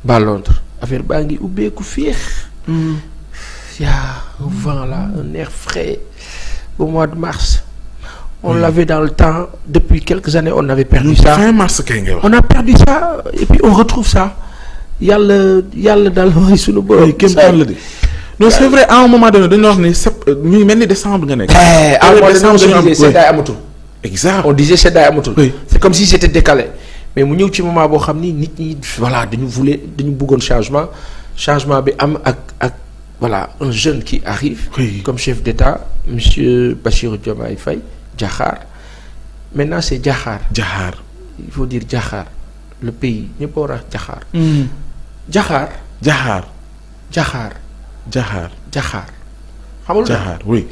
ba Londres affaire baa ngi ubbeeku féex. y a un vent là un air frais au mois de mars. On l'avait dans le temps depuis quelques années on avait perdu ça. fin mars kay ngay wax. On a perdu ça et puis on retrouve ça yàlla daal mooy sunu borom. non c'est vrai à un moment donné dañu wax ni mi mel ni décembre nga nekk. à un moment donné on disait seddaay amatul. exact on disait seddaay amatul. c'est comme si c'était décalé mais mu ñëw ci moment boo xam ni nit ñi voilà dañu bëggoon changement bi am ak voilà un jeune qui arrive. Comme chef d'État monsieur Bassirou Diomaye Faye Diakhar maintenant c'est Diakhar. Il faut dire Diakhar le pays ñëpp war a Diakhar. Diakhar. xamul Diakhar oui.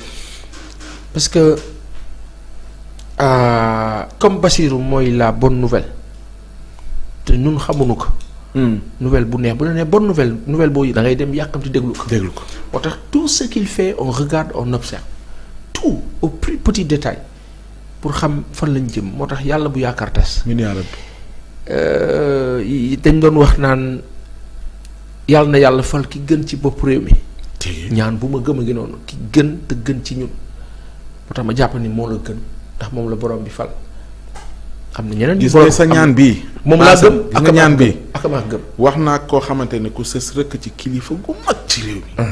parce que comme Bassirou mooy la bonne nouvelle te ñun xamuñu ko. nouvelle bu neex bu la nee bonne nouvelle boobu da ngay dem yàkkamti déglu ko. moo tax tout ce qu'il fait on regarde on observe tout au plus petit détail pour xam fan lañ jëm moo tax yàlla bu yaakaar tas. dañ doon wax naan yàlla na yàlla fal ki gën ci bopp réew mi. ñaan bu ma gëm a ngi noonu ki gën te gën ci ñun moo tax ma jàpp ni moo la gën ndax moom la borom bi fal. am na ñeneen gis nga sa ñaan bii. moom laa gëm gis nga ñaan bii ak maa gëm. wax naa koo xamante ne ku sës rëkk ci kilifa gu mag ci réew mi.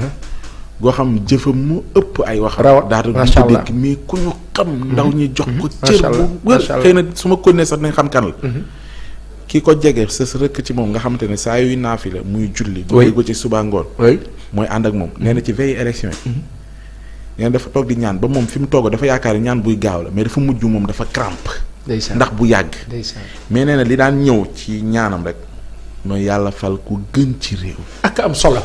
goo xam jëfam mu ëpp ay wax. daal macha allah dégg mais ku ñu xam. ndaw ñi jox ko cër bu wër. xëy na su ma continuer sax nañ xam kan la. ki ko jege sës rëkk ci moom nga xamante ne saa yuy naafi la muy julli. oui ko ci suba ngoon. mooy ànd ak moom. nee na ci veille élection yi. nee na dafa toog di ñaan ba moom fi mu toog dafa yaakaar ni ñaan buy gaaw la mais dafa mujj moom dafa crampe. ndax bu yàgg. mais nee na li daan ñëw ci ñaanam rek mooy yàlla fal ku gën ci réew. ak am solo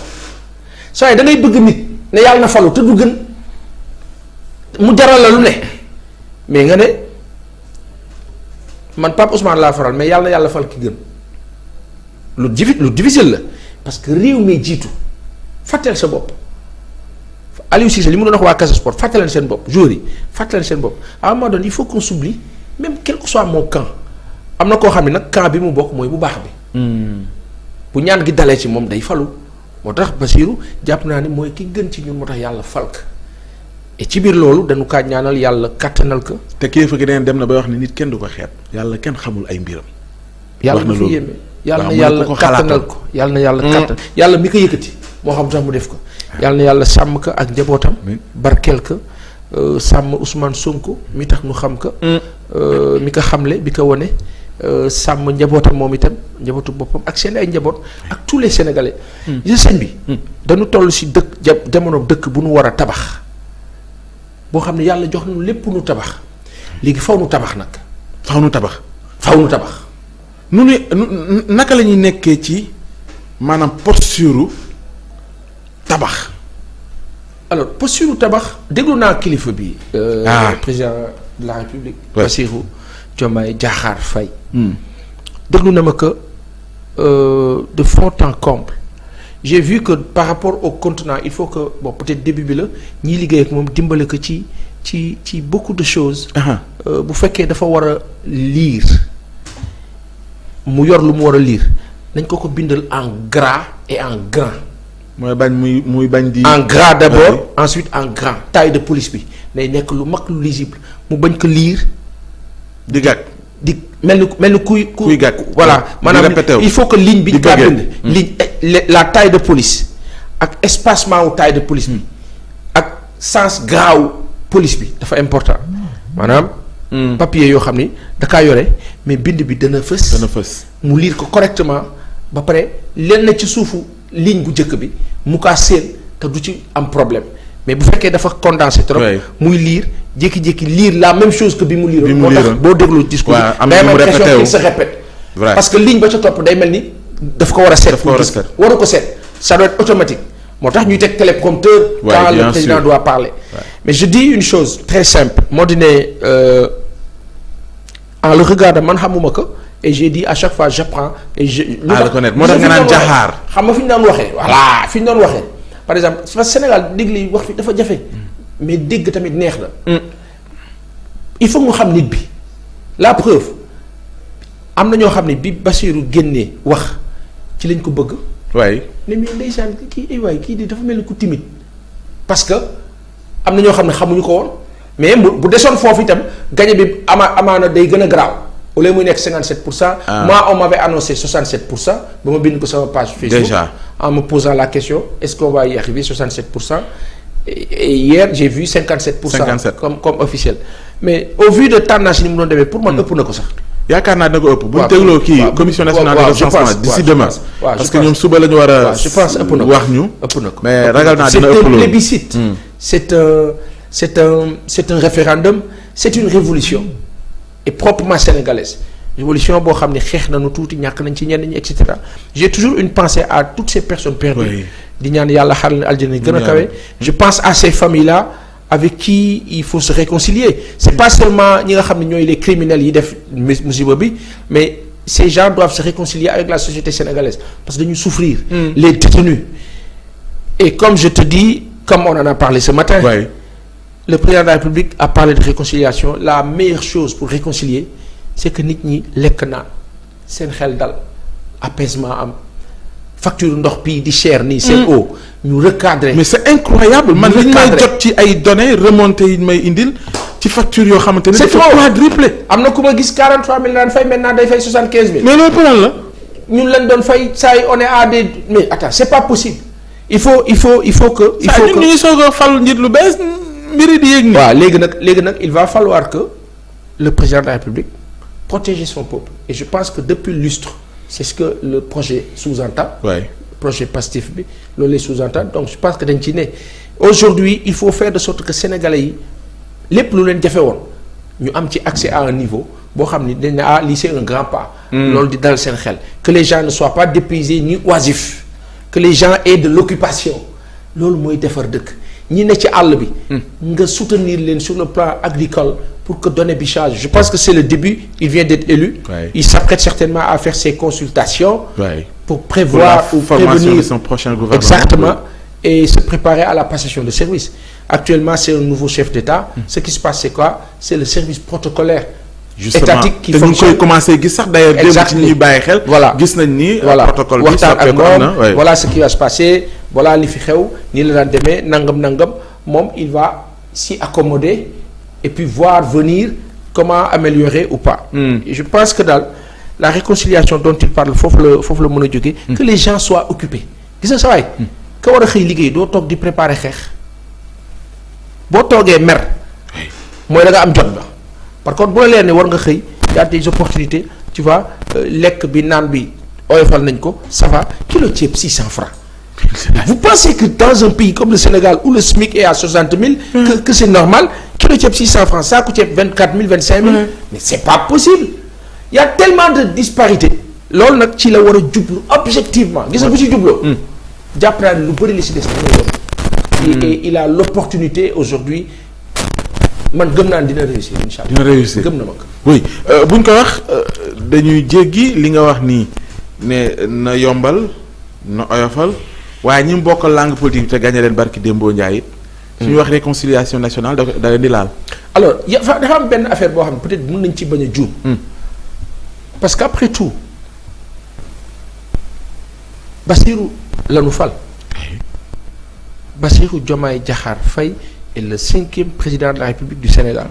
saa da ngay bëgg nit ne yàlla na falu te du gën mu jaral la lu ne mais nga ne man Pape Ousmane laa faral mais yàlla na yàlla fal ki gën lu difficile la parce que réew mi jiitu fàtteel sa bopp. Aliou Cissé li mu doon wax waa Casa Sport fàttaleen seen bopp joueurs yi fàttaleen seen bopp à un moment donné il faut qu'on s'oublie même quel que soit mon camp am na koo xam ne nag camp bi mu bokk mooy bu baax bi. bu ñaan gi dalee ci moom day falu moo tax Bassirou jàpp naa ni mooy ki gën ci ñun moo tax yàlla falk et ci biir loolu dañu kaa ñaanal yàlla kattanal ko. te kilifa gi dem na ba wax ni nit kenn du ko xeet. yàlla kenn xamul ay mbiram. yàlla na fi yéeme yàlla na yàlla kattanal ko yàlla na yàlla kattan yàlla mi ko yëkkati moo xam tax mu def ko. yàlla na yàlla sàmm ko ak njabootam. barkeel ko sàmm Ousmane Sonko mi tax nu xam ko. mi ko xamle bi ko wane. sàmm njabootam moom itam njabootu boppam ak seen ay njaboot ak tous les sénégalais. gis sëñ bi. dañu toll si dëkk jamono dëkk bu nu war a tabax boo xam ne yàlla jox nañu lépp nu tabax léegi faw nu tabax nag. faw nu tabax. nu ne naka la ñuy nekkee ci maanaam posture tabax. alors posture tabax déglu naa kilifa bi. président de la république. Bassirou Diomaye Diakhar Faye. déglu na ma que de fond en comble j'ai vu que par rapport au continent il faut que bon peut-être début bi la ñiy liggéey ak moom dimbale ko ci beaucoup de choses. bu fekkee dafa war a lire mu yor lu mu war a lire nañ ko bindal en gras et en grand. mooy bañ muy bañ di. en gras d'abord ensuite en grand taille de police bi day nekk lu mag lu lisible mu bañ ko lire. di gàtt di mel ni kuy gàtt. voilà maanaam il faut que ligne bi. kaa bind ligne la taille de police ak espacement wu taille de police bi ak sens gras wu police bi dafa important maanaam. papier yoo xam ni da kaa yore mais bind bi dana fës. mu lire ko correctement ba pare leen na ci suufu ligne bu njëkk bi mu kaa séen te du ci am problème mais bu fekkee dafa condensé trop. muy lire jékki-jékki lire la même chose que bi mu lire. moo tax boo déglu discours am na mu répété il se répète. parce que ligne ba ca topp day mel ni daf ko war a seet. waru ko seet ça doit être automatique moo tax ñuy teg téléprompteur. quand le président doit parler. mais je dis une chose très simple moo di ne en le regardant man xamuma ko et j'ai dit à chaque fois j'apprends et je. à reconnaître moo tax nga naan jaxaar. xam nga fi ñu doon waxee. voilà fi ñu doon waxee par exemple parce que Sénégal dégg li wax fi dafa jafe. mais dégg tamit neex na. il faut mu xam nit bi la preuve am na ñoo xam ne bi Bassirou génnee wax ci lañ ko bëgg. waay ne mais ndeysaan kii ay waay kii di dafa mel ni ku timide parce que am na ñoo xam ne xamuñu ko woon mais bu desoon foofu itam gagné bi amaana day gën a garaaw au lieu muy nekk 57%. Moi on m'avait annoncé 67% ba ma bind ko sama page Facebook. Déjà. En me posant la question est-ce qu'on va y arriver 67%. Et hier j'ai vu 57%. 57 comme officiel mais au vu de tendance ni mu doon demee pour man ëpp na ko sax. yaakaar naa dina ko ëpp. bu ñu tegloo kii commission nationale de recensement d'ici demain. parce que ñoom suba la ñu war a. je pense ëpp na ko wax ñu. ëpp na ko mais ragal naa dina ëpp loolu c'est un plébiscite. c'est un référendum c'est une révolution et proprement sénégalaise. révolution boo xam ne xeex nañu tuuti ñàkk nañ ci ñenn ñi et cetera j'ai toujours une pensée à toutes ces personnes perdues. di ñaan yàlla xaral leen aljana gën a kawe. je pense à ces familles là avec qui il faut se réconcilier c'est pas seulement ñi nga xam ne ñooy les criminels yi def musiba bi mais ces gens doivent se réconcilier avec la société sénégalaise parce que dañu souffrir. Les détenus et comme je te dis comme on en a parlé ce matin. Le président de la République a parlé de réconciliation la meilleure chose pour réconcilier c'est que nit ñi lekk naan seen xel dal apaisement am facture ndox bii di cher nii seen eau ñu recadrer. mais c'est incroyable man li may jot ci ay données remontées yi may indil ci facture yoo xamante ne. c'est trop quadruplé. am na ku ma gis 43000 daan fay maintenant day fay 75000. mais loolu plan la. ñun lañ doon fay saa yi on est à des mais attends c'est pas possible il faut que. ñu ngi soog a fal njiit lu bees mbiri di yéeg nii. waaw léegi nag il va falloir que le président de la République protéger son peuple et je pense que depuis lustre c'est ce que le projet sous-entend. projet Pastef bi loolu lay sous-entend donc je pense que dañ ci ne aujourd'hui il faut faire de sorte que sénégalais yi lépp lu leen jafe woon ñu am ci accès à un niveau boo xam ni dañ ne lii c'est un grand pas. loolu di dal seen xel que les gens ne soient pas dépaysés ni oisifs que les gens aient de l'occupation loolu mooy defar dëkk ñi ne ci àll bi. nga soutenir leen sur le plan agricole pour que données bi change je pense que c'est le début il vient d'être élu. Il s'apprête certainement à faire ses consultations. Pour prévoir ou prévenir de son prochain gouvernement. Exactement et se préparer à la passation de service. Actuellement c'est un nouveau chef d'État. Ce qui se passe c'est quoi? C'est le service protocolaire. Justement étatique qui fonctionne. te ñu koy commencé gis sax d'ailleurs. exactement démb ci ñuy bàyyi xel. voilà gis nañ ni. protocole bi waxtaan ak moom voilà ce qui va se passer voilà li fi xew nii la daan demee nangam moom il va s'y accommoder et puis voir venir comment améliorer ou pas. Et je pense que daal la réconciliation dont il parle foofu la mën a jógee. que les gens soient occupés gis nga sa waay. ka war a xëy liggéey doo toog di préparer xeex boo toogee mer mooy da nga am jot ba. par contre boo leen ne war nga xëy y a des opportunités tu vois lekk bi naan bi oyofal nañ ko ça va kilo ceeb 600 francs. Vous pensez que dans un pays comme le Sénégal où le SMIC est à 60 000 que c'est normal kilo ceeb 600 francs saako ceeb 24 000 25 000 mais c'est pas possible il y a tellement de disparités loolu nag ci la war a jublu objectivement gis nga bu ci jubloo jàpp naa ne lu bëri li si des dina yomb et il a l'opportunité aujourd'hui man gëm naa dina réussir incha allah. dina réussir gëm na ma ko. oui buñ ko wax dañuy jéggi li nga wax nii ne na yombal na oyofal waaye ñi mu bokkal langue politique te gagné leen barki Dembo Ndiaye it. suñu wax réconciliation nationale da leen di laal. alors dafa am benn affaire boo xam ne peut-être mën nañ ci bañ a juum. parce qu'après tout Bassirou lañu fal. Bassirou Diomaye Diakhar Faye est le 5e président de la République du Sénégal.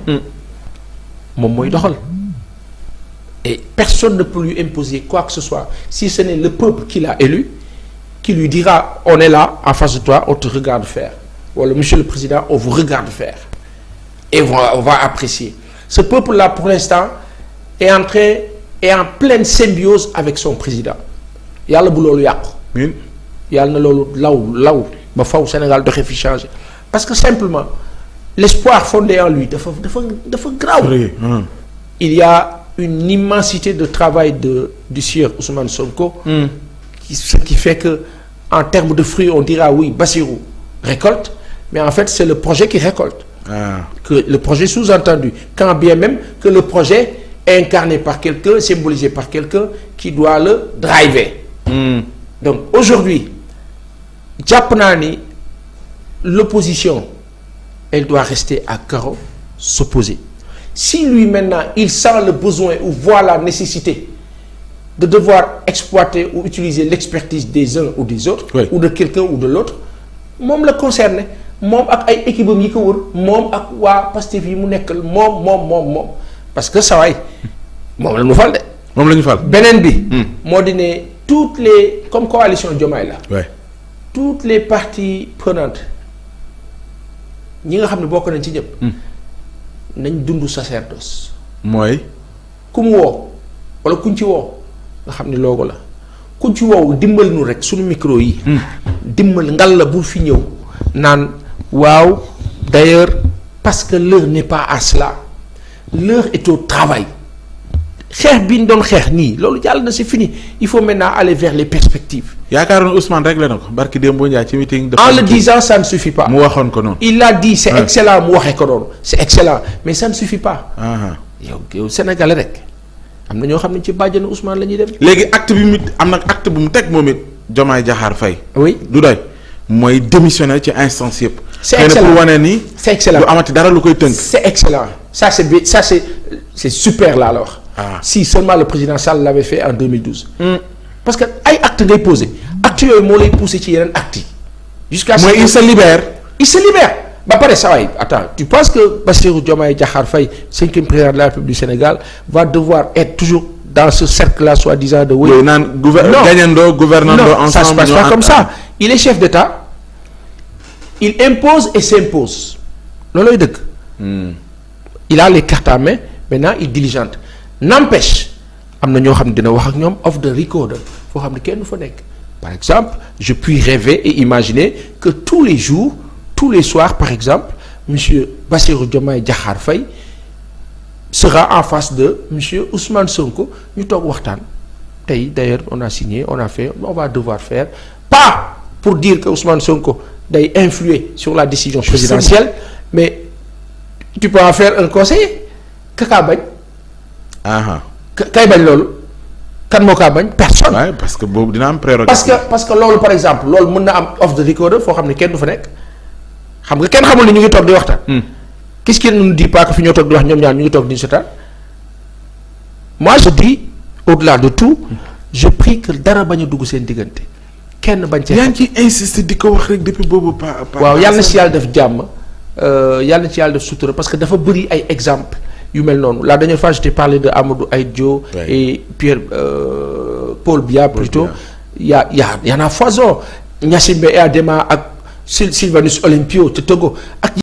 moom mooy doxal. et personne ne peut lui imposer quoi que ce soit si ce n'est le peuple qui l'a élu qui lui dira on est là en face de toi on te regarde faire wala monsieur le président on vous regarde faire et on va apprécier ce peuple là pour l'instant est en pleine symbiose avec son président yàlla bu loolu yàqu. yàlla na loolu law ba faw Sénégal doxee fi changer parce que simplement l'espoir fondé en lui dafa grave. Il y a une immensité de travail du sieur Ousmane Sonko. Ce qui fait que en termes de fruits on dira oui Bassirou récolte mais en fait c'est le projet qui récolte. Que le projet sous-entendu quand bien même que le projet est incarné par quelqu'un symbolisé par quelqu'un qui doit le driver. Donc aujourd'hui jàpp naa ni l'opposition elle doit rester à carreau s'opposer si lui maintenant il sent le besoin ou voit la nécessité de devoir exploiter ou utiliser l'expertise des uns ou des autres. Oui. Ou de quelqu'un ou de l'autre moom la concerné moom ak ay équipe am yi ko wër moom ak waa Pastef yi mu nekkal moom parce que saa waay moom la ñu fal de. moom la ñu fal beneen bi. moo di ne toutes les comme coalition Diomaye la. oui. toutes les parties prenantes ñi nga xam ne bokk nañ ci ñëpp. nañ dund sacerdoce. mooy. ku mu woo wala kuñ ci woo nga xam ni loogu la kuñ ci woow dimbal nu rek suñu micro yi. dimbal ngal la bu fi ñëw naan waaw d'ailleurs parce que l'heure n'est pas à cela l'heure est au travail xeex bi ñu doon xeex nii loolu jàll na c'est fini il faut maintenant aller vers les perspectives. yaakaaroon Ousmane réglé na ko barki Dembo Ndiaye ci meeting. en le disant ça ne suffit pas. mu waxoon ko noonu. il l'a dit c'est excellent mu waxee ko noonu c'est excellent mais ça ne suffit pas. yow Sénégalais rek am na ñoo xam ne ci bàjjenu Ousmane la ñuy dem. léegi acte bi mu am nag acte bu mu teg moom it Diomaye Diakhar Faye. oui du doy mooy démissionner ci instance yëpp. c'est excellent pour wane ni. c'est excellent du amati dara lu koy tënk. c'est excellent ça c'est bien ça c'est super laa la wax. si seulement le président Sall l'avait fait en 2012. parce que ay acte ngay poser acte yooyu moo lay pousser ci yeneen acte yi. jusqu'à ce mooy il se libère. ba pare saa waay attends tu penses que Bassirou Diomaye Diakhar Faye 5e président de la République du Sénégal va devoir être toujours dans ce cercle-là soi-disant de. oui naan gagnando gouvernando ensemble. Non, ça se passe pas comme ça. Il est chef d'État il impose et s'impose loolooy dëgg. il a les cartes en main maintenant il diligente n'empêche am na ñoo xam ne dina wax ak ñoom off the record foo xam ne kenn du fa nekk par exemple je puis rêver et imaginer que tous les jours tous les soirs par exemple monsieur Bassirou Diomaye Diakhar Faye sera en face de monsieur Ousmane Sonko ñu toog waxtaan tey d'ailleurs on a signé on a fait on va devoir faire pas pour dire que Ousmane Sonko day influer sur la décision présidentielle mais tu peux en faire un conseiller kakaa bañ. kay bañ loolu kan moo kaa bañ personne. Ouais, parce que boobu dina am prérogative. parce que loolu par exemple loolu mën na am off the record foo xam ne kenn du fa nekk xam nga kenn xamul ni ñu ngi toog di waxtaan. qu'est-ce qui ne nous dit pas que fi ñoo toog di wax ñoom ñaar ñu ngi toog di seetaan moi je dis au-delà de tout je prie que dara bañ a dugg seen diggante kenn bañ cee. yaa ngi ciy insister di ko wax rek depuis boobu waaw yàlla na ci yàlla def jàmm yàlla na ci yàlla def sutura parce que dafa bëri ay exemples yu mel noonu la dernière fois je t'ai parlé de Amadou Aïdjo et Pierre Paul Biya plutôt y en a foison Gnassingbé et Adema ak Sylvanus Olympio te Togo ak